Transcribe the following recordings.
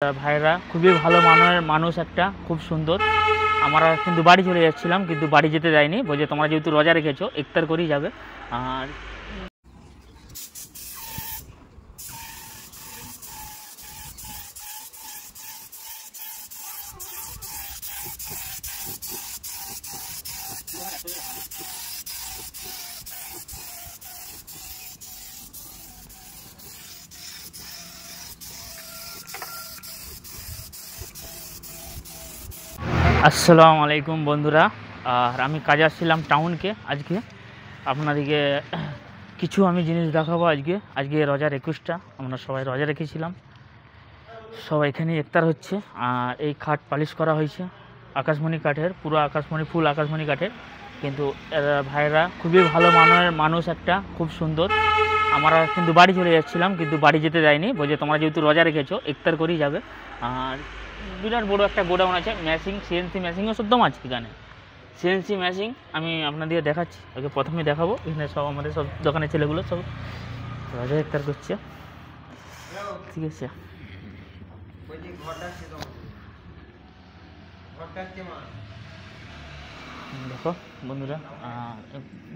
ভাইরা খুবই ভালো মানের মানুষ, একটা খুব সুন্দর। আমরা কিন্তু বাড়ি চলে যাচ্ছিলাম, কিন্তু বাড়ি যেতে যাইনি, বলছে তোমরা যেহেতু রোজা রেখেছো ইফতার করেই যাবে। আর আসসালামু আলাইকুম বন্ধুরা। আর আমি কাজে আসছিলাম টাউনকে আজকে। আপনাদেরকে কিছু আমি জিনিস দেখাবো আজকে রোজার 21টা আমরা সবাই রোজা রেখেছিলাম, সবাই এখানে ইফতার হচ্ছে। আর এই খাট পালিশ করা হয়েছে আকাশমণি কাঠের, পুরো আকাশমণি, ফুল আকাশমণি কাঠের। কিন্তু ভাইরা খুবই ভালো মানের মানুষ, একটা খুব সুন্দর। আমরা কিন্তু বাড়ি চলে যাচ্ছিলাম, কিন্তু বাড়ি যেতে যাইনি, বলছে তোমরা যেহেতু রোজা রেখেছো ইফতার করেই যাবে। আর বিরাট বড় একটা গোডাউন আছে, মেশিন, সিএনসি মেশিনও শুদ্ধম আছে এখানে। সিএনসি মেশিন আমি আপনাদের দেখাচ্ছি, ওকে প্রথমে দেখাবো। এখানে সব আমাদের সব দোকানের ছেলেগুলো সব রোজা ইফতার করছে, ঠিক আছে। দেখো বন্ধুরা,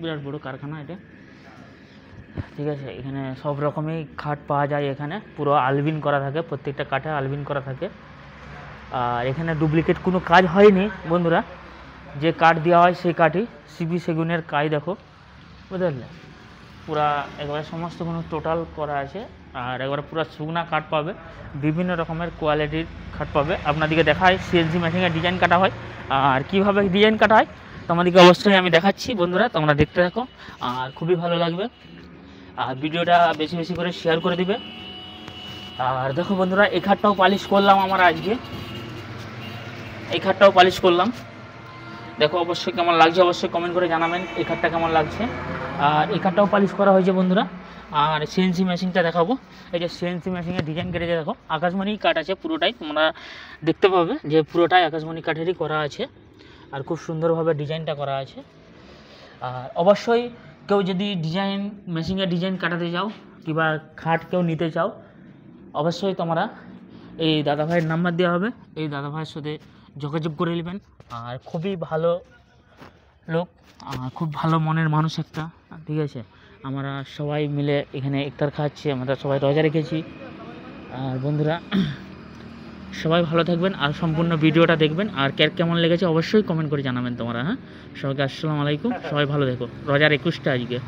বিরাট বড় কারখানা এটা, ঠিক আছে। এখানে সব রকমই খাট পাওয়া যায়, এখানে পুরো আলবিন করা থাকে, প্রত্যেকটা কাঠে আলবিন করা থাকে। আর এখানে ডুপ্লিকেট কোনো কাজ হয়নি বন্ধুরা, যে কাঠ দেওয়া হয় সেই কাঠই, সিবি সেগুনের কাজ দেখো, বুঝলে, পুরা একবারে সমস্ত কোনো টোটাল করা আছে। আর একবারে পুরো শুকনা কাঠ পাবে, বিভিন্ন রকমের কোয়ালিটির খাট পাবে। আপনাদেরকে দেখায় সিএনসি মেশিনের ডিজাইন কাটা হয়, আর কীভাবে ডিজাইন কাটা হয় তোমাদেরকে অবশ্যই আমি দেখাচ্ছি বন্ধুরা, তোমরা দেখতে থাকো, আর খুবই ভালো লাগবে। আর ভিডিওটা বেশি বেশি করে শেয়ার করে দিবে। আর দেখো বন্ধুরা, এই খাটটাও পালিশ করলাম আমরা আজকে, এই খাটটাও পালিশ করলাম। দেখো অবশ্যই কেমন লাগছে, অবশ্যই কমেন্ট করে জানাবেন এই খাটটা কেমন লাগছে। আর এই খাটটাও পালিশ করা হয়েছে বন্ধুরা। আর সিএনসি মেশিনটা দেখাবো, এই যে সিএনসি মেশিনের ডিজাইন কেটেছে দেখো, আকাশমণি কাঠ আছে পুরোটাই, তোমরা দেখতে পাবে যে পুরোটাই আকাশমণি কাঠেরই করা আছে। আর খুব সুন্দরভাবে ডিজাইনটা করা আছে। আর অবশ্যই কেউ যদি ডিজাইন, মেশিনের ডিজাইন কাটাতে চাও কিংবা খাট কেউ নিতে চাও, অবশ্যই তোমরা এই দাদাভাইয়ের নাম্বার দেওয়া হবে, এই দাদাভাইয়ের সাথে যোগাযোগ করে নেবেন। আর খুবই ভালো লোক, খুব ভালো মনের মানুষ একটা, ঠিক আছে। আমরা সবাই মিলে এখানে ইফতার খাচ্ছি, আমরা সবাই রোজা রেখেছি। আর বন্ধুরা সবাই ভালো থাকবেন, আর সম্পূর্ণ ভিডিওটা দেখবেন। আর কেমন লেগেছে অবশ্যই কমেন্ট করে জানাবেন তোমরা। হ্যাঁ, সবাইকে আসসালামু আলাইকুম, সবাই ভালো দেখো। রোজার 21টা আজকে।